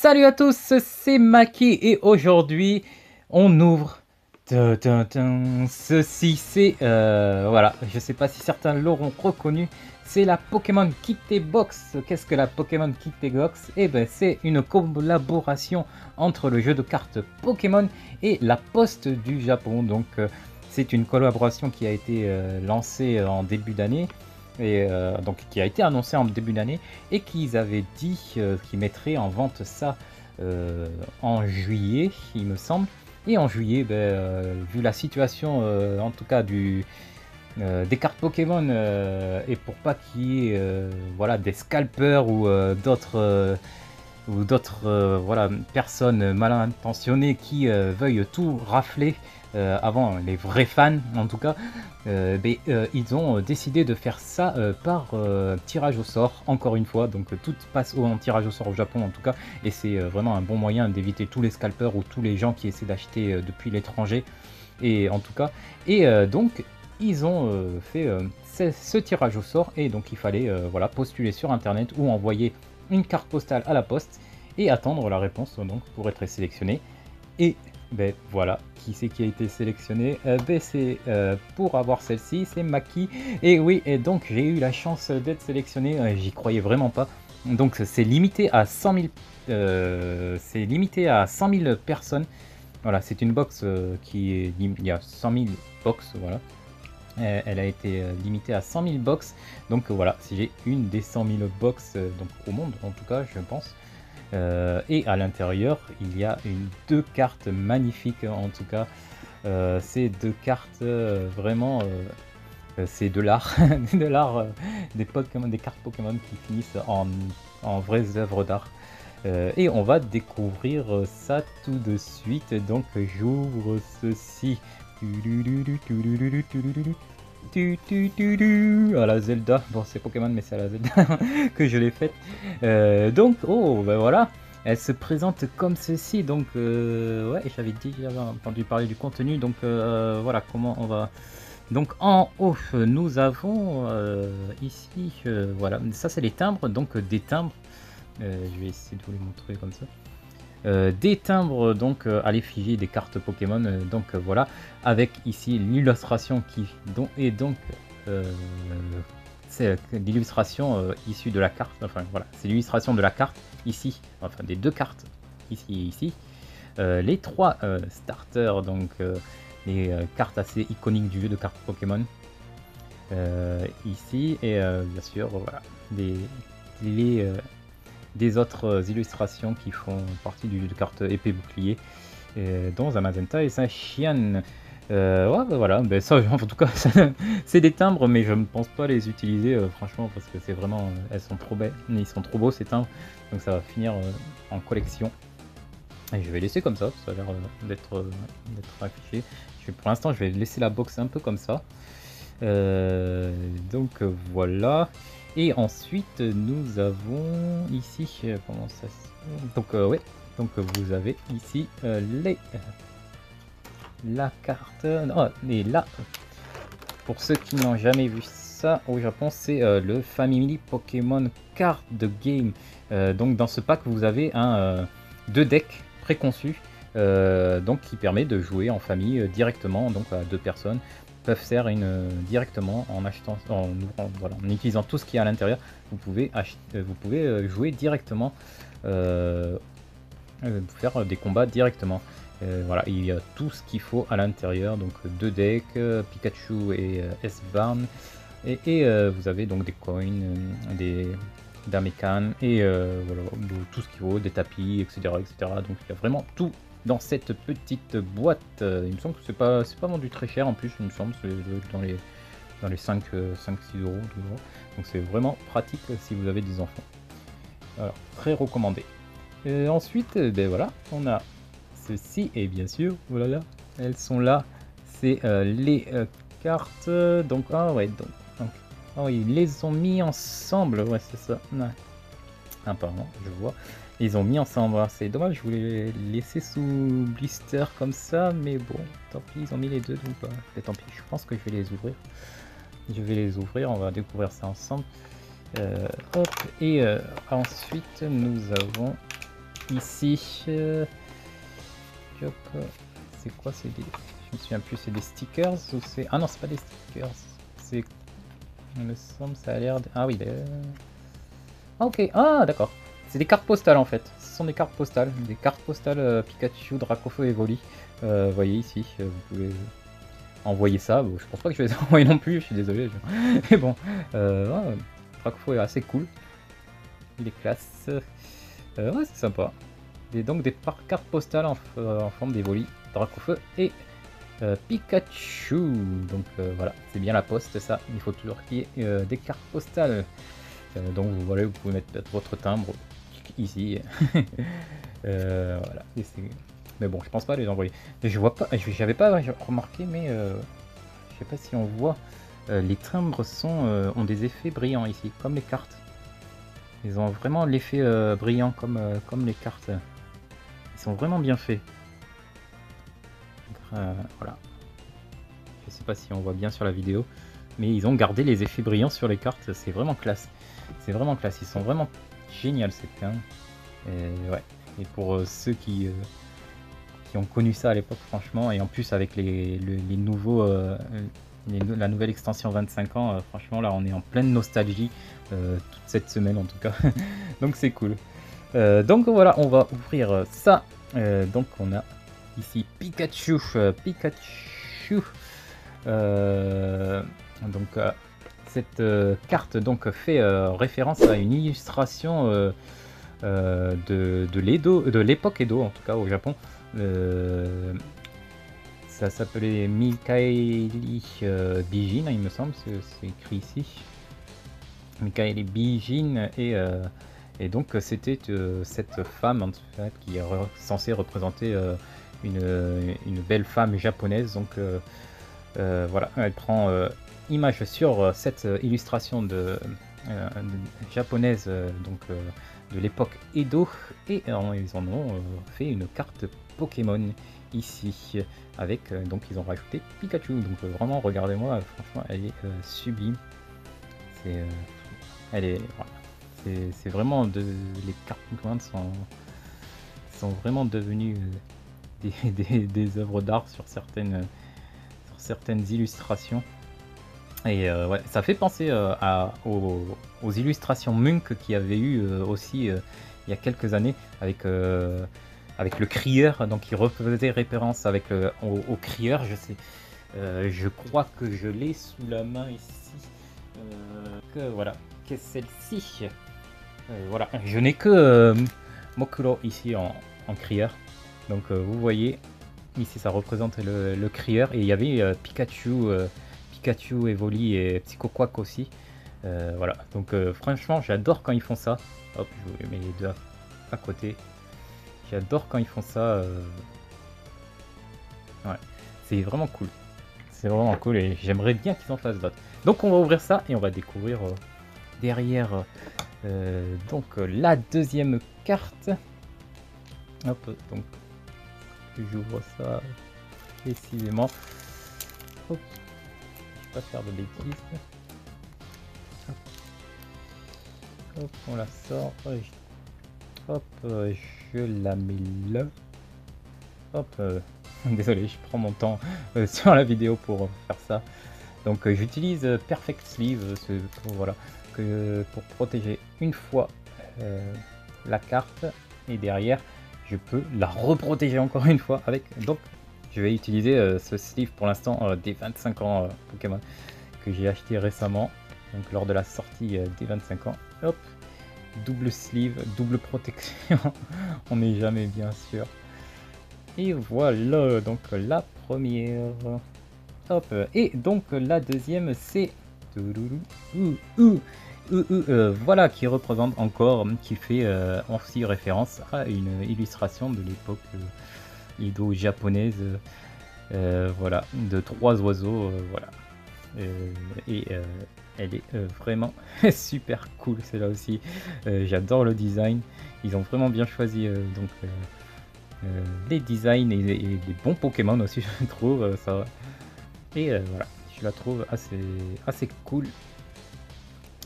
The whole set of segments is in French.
Salut à tous, c'est Maki et aujourd'hui on ouvre. Ceci c'est voilà, je sais pas si certains l'auront reconnu, c'est la Pokémon Kitty Box. Qu'est-ce que la Pokémon Kitty Box? Eh ben c'est une collaboration entre le jeu de cartes Pokémon et la Poste du Japon. Donc c'est une collaboration qui a été lancée en début d'année. Et donc qui a été annoncé en début d'année et qu'ils avaient dit qu'ils mettraient en vente ça en juillet, il me semble. Et en juillet, vu la situation en tout cas des cartes Pokémon et pour pas qu'il y ait voilà, des scalpers ou d'autres voilà, personnes mal intentionnées qui veuillent tout rafler avant les vrais fans en tout cas, ils ont décidé de faire ça par tirage au sort, encore une fois. Donc tout passe en tirage au sort au Japon en tout cas, et c'est vraiment un bon moyen d'éviter tous les scalpers ou tous les gens qui essaient d'acheter depuis l'étranger, et en tout cas, et donc ils ont fait ce tirage au sort, et donc il fallait voilà, postuler sur internet ou envoyer une carte postale à la poste et attendre la réponse donc pour être sélectionné. Et ben voilà, qui c'est qui a été sélectionné? C'est pour avoir celle-ci, c'est Maki. Et oui, et donc j'ai eu la chance d'être sélectionné, j'y croyais vraiment pas. Donc c'est limité à 100 000, c'est limité à 100 000 personnes. Voilà, c'est une box qui est, il y a 100 000 box, voilà. Elle a été limitée à 100 000 box. Donc voilà, si j'ai une des 100 000 box donc au monde en tout cas, je pense. Et à l'intérieur, il y a deux cartes magnifiques en tout cas. Ces deux cartes vraiment, c'est de l'art, de l'art des Pokémon, des cartes Pokémon qui finissent en vraies œuvres d'art. Et on va découvrir ça tout de suite. Donc j'ouvre ceci. À la Zelda, bon c'est Pokémon mais c'est à la Zelda que je l'ai faite. Donc oh ben voilà, elle se présente comme ceci. Donc ouais, j'avais dit, j'avais entendu parler du contenu. Donc voilà comment on va. Donc en haut nous avons ici voilà, ça c'est les timbres, donc des timbres. Je vais essayer de vous les montrer comme ça. Des timbres donc à l'effigie des cartes Pokémon, donc voilà, avec ici l'illustration qui est donc c'est l'illustration issue de la carte, enfin voilà, c'est l'illustration de la carte ici, enfin des deux cartes ici et ici, les trois starters, donc les cartes assez iconiques du jeu de cartes Pokémon ici, et bien sûr voilà des autres illustrations qui font partie du jeu de cartes épée bouclier, dont un magenta et un chien. Ouais, voilà, ça en tout cas c'est des timbres, mais je ne pense pas les utiliser franchement, parce que c'est vraiment, elles sont trop belles, ils sont trop beaux ces timbres, donc ça va finir en collection. Et je vais laisser comme ça a l'air d'être affiché. Pour l'instant je vais laisser la box un peu comme ça. Donc voilà. Et ensuite nous avons ici comment ça se... Donc ouais, donc vous avez ici la carte, et là pour ceux qui n'ont jamais vu ça au Japon, c'est le Family Pokémon Card Game. Donc dans ce pack vous avez deux decks préconçus, donc qui permet de jouer en famille directement, donc à deux personnes peuvent faire directement en achetant, voilà, en utilisant tout ce qu'il y a à l'intérieur. Vous pouvez jouer directement, faire des combats directement. Voilà, il y a tout ce qu'il faut à l'intérieur, donc deux decks, Pikachu et S-Barn, et vous avez donc des coins, des Damekan, et voilà, tout ce qu'il faut, des tapis, etc., etc. Donc il y a vraiment tout dans cette petite boîte. Il me semble que c'est pas vendu très cher en plus, il me semble, c'est dans les 5-6 euros, donc c'est vraiment pratique si vous avez des enfants. Alors, très recommandé. Ensuite, voilà, on a ceci, et bien sûr, voilà, elles sont là, c'est les cartes, donc ouais, donc oh, ils les ont mis ensemble, ouais c'est ça, apparemment je vois, ils ont mis ensemble, c'est dommage, je voulais les laisser sous blister comme ça, mais bon, tant pis, ils ont mis les deux, donc tant pis, je pense que je vais les ouvrir, on va découvrir ça ensemble. Hop, et ensuite nous avons ici. C'est quoi? C'est des... Je me souviens plus, c'est des stickers ou c'est... Ah non, c'est pas des stickers. C'est... Il me semble, ça a l'air... Ah oui, ok, ah d'accord. C'est des cartes postales en fait. Ce sont des cartes postales. Des cartes postales Pikachu, Dracofeu et Evoli. Vous voyez ici, vous pouvez envoyer ça. Bon, je pense pas que je vais les envoyer non plus, je suis désolé. Mais bon, ouais, Dracofeu est assez cool. Il est classe. Ouais, c'est sympa. Donc des cartes postales en forme d'Evoli, Dracofeu et Pikachu. Donc voilà, c'est bien la poste ça. Il faut toujours qu'il y ait des cartes postales. Donc voilà, vous pouvez mettre votre timbre ici. Voilà. Mais bon, je pense pas les envoyer. Je vois pas, j'avais pas remarqué, mais je sais pas si on voit. Les timbres ont des effets brillants ici, comme les cartes. Ils ont vraiment l'effet brillant comme les cartes. Ils sont vraiment bien faits. Voilà. Je sais pas si on voit bien sur la vidéo, mais ils ont gardé les effets brillants sur les cartes. C'est vraiment classe. C'est vraiment classe. Ils sont vraiment géniaux ces cartes. Et ouais. Et pour ceux qui ont connu ça à l'époque, franchement, et en plus avec les nouveaux, la nouvelle extension 25 ans, franchement là on est en pleine nostalgie toute cette semaine en tout cas. Donc c'est cool. Donc voilà, on va ouvrir ça. Donc on a ici Pikachu. Donc cette carte donc fait référence à une illustration de l'époque Edo, en tout cas au Japon. Ça s'appelait Mikaeli Bijin, il me semble, c'est écrit ici. Mikaeli Bijin, et donc c'était cette femme en fait, qui est censée représenter une belle femme japonaise. Donc voilà, elle prend image sur cette illustration japonaise donc de l'époque Edo, et ils en ont fait une carte Pokémon ici avec donc ils ont rajouté Pikachu. Donc vraiment regardez-moi, franchement elle est sublime. Elle est voilà. C'est vraiment les cartes Pokémon sont vraiment devenues des œuvres d'art sur certaines illustrations. Et ouais, ça fait penser aux illustrations Munk qu'il y avait eu aussi il y a quelques années avec le crieur, donc il refaisait référence avec au crieur. Je crois que je l'ai sous la main ici. Voilà, que celle-ci. Voilà, je n'ai que Mokuro ici en crieur. Donc vous voyez, ici ça représente le crieur, et il y avait Pikachu, Evoli et Psycho Quack aussi. Voilà, donc franchement j'adore quand ils font ça. Hop, je vous mets les deux à côté. J'adore quand ils font ça. Ouais, c'est vraiment cool. C'est vraiment cool et j'aimerais bien qu'ils en fassent d'autres. Donc on va ouvrir ça et on va découvrir derrière donc la deuxième carte. Hop, donc j'ouvre ça précisément. Hop, je vais pas faire de bêtises. Hop, on la sort. Hop, je la mets là. Hop, désolé, je prends mon temps sur la vidéo pour faire ça. Donc j'utilise Perfect Sleeve voilà, pour protéger une fois la carte, et derrière je peux la reprotéger encore une fois avec. Donc je vais utiliser ce sleeve pour l'instant des 25 ans Pokémon que j'ai acheté récemment, donc lors de la sortie des 25 ans. Hop, double sleeve, double protection, on n'est jamais bien sûr. Et voilà, donc la première. Hop, et donc la deuxième c'est voilà, qui représente encore, qui fait aussi référence à une illustration de l'époque Edo japonaise. Voilà, de 3 oiseaux, voilà. Et elle est vraiment super cool celle-là aussi. J'adore le design, ils ont vraiment bien choisi donc les designs et les bons Pokémon aussi, je trouve ça. Et voilà, je la trouve assez cool.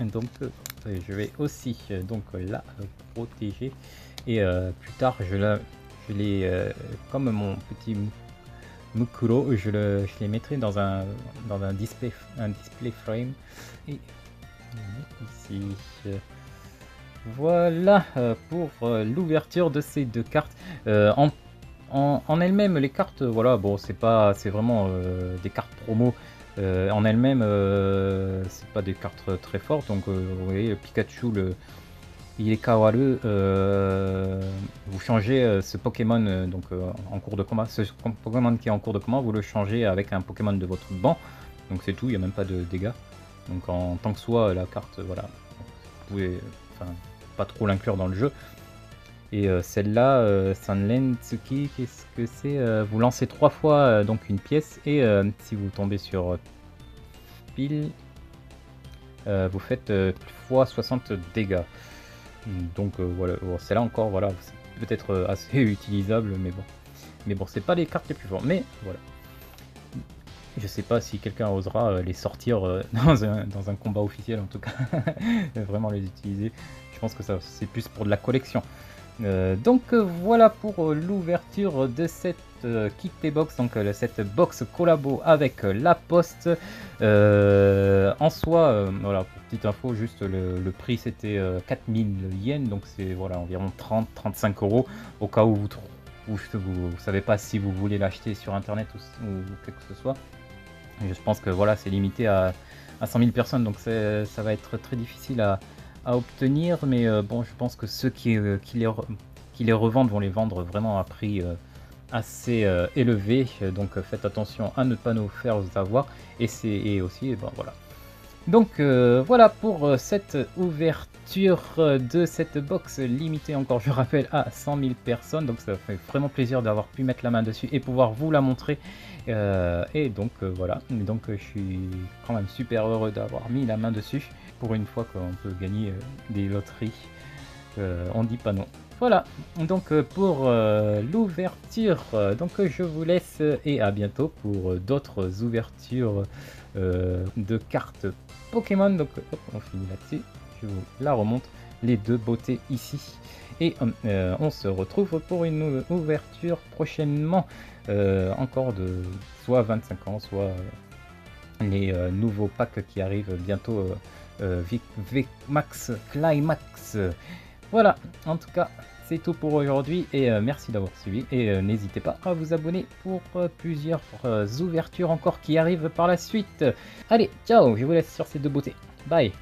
Donc je vais aussi donc la protéger. Et plus tard, je les comme mon petit Mukuro, je les mettrai dans un display frame. Et ici, voilà pour l'ouverture de ces deux cartes. En elles-mêmes, les cartes, voilà, bon, c'est vraiment des cartes promo. En elles-mêmes, c'est pas des cartes très fortes. Donc, vous voyez, Pikachu, il est Kawaru. Vous changez ce Pokémon donc en cours de combat. Ce Pokémon qui est en cours de combat, vous le changez avec un Pokémon de votre banc. Donc c'est tout, il n'y a même pas de dégâts. Donc en tant que soit la carte, voilà, vous pouvez, enfin, pas trop l'inclure dans le jeu. Et celle-là, Sanlen Tsuki, qu'est-ce que c'est? Vous lancez 3 fois donc une pièce et si vous tombez sur pile, vous faites x 60 dégâts. Donc voilà, bon, celle-là encore, voilà, c'est peut-être assez utilisable, mais bon, c'est pas les cartes les plus fortes. Mais voilà, je sais pas si quelqu'un osera les sortir dans un combat officiel en tout cas, vraiment les utiliser. Je pense que ça c'est plus pour de la collection. Donc voilà pour l'ouverture de cette Kit Box, donc cette box collabo avec La Poste. En soi, voilà, pour petite info, juste le prix c'était 4000 yens, donc c'est voilà, environ 30-35 euros, au cas où vous savez pas si vous voulez l'acheter sur internet ou quelque que ce soit. Je pense que voilà, c'est limité à 100 000 personnes, donc ça va être très difficile à obtenir, mais bon, je pense que ceux qui les revendent vont les vendre vraiment à prix assez élevé, donc faites attention à ne pas nous faire avoir, et aussi, ben voilà. Donc voilà pour cette ouverture de cette box limitée, encore je rappelle, à 100 000 personnes, donc ça fait vraiment plaisir d'avoir pu mettre la main dessus et pouvoir vous la montrer. Et donc voilà, donc je suis quand même super heureux d'avoir mis la main dessus. Pour une fois qu'on peut gagner des loteries, on dit pas non. Voilà, donc pour l'ouverture, donc je vous laisse et à bientôt pour d'autres ouvertures de cartes Pokémon. Donc hop, on finit là-dessus, je vous la remonte, les deux beautés ici. Et on se retrouve pour une ouverture prochainement, encore de soit 25 ans, soit les nouveaux packs qui arrivent bientôt, VMAX Climax. Voilà, en tout cas, c'est tout pour aujourd'hui et merci d'avoir suivi. Et n'hésitez pas à vous abonner pour plusieurs ouvertures encore qui arrivent par la suite. Allez, ciao, je vous laisse sur ces deux beautés. Bye.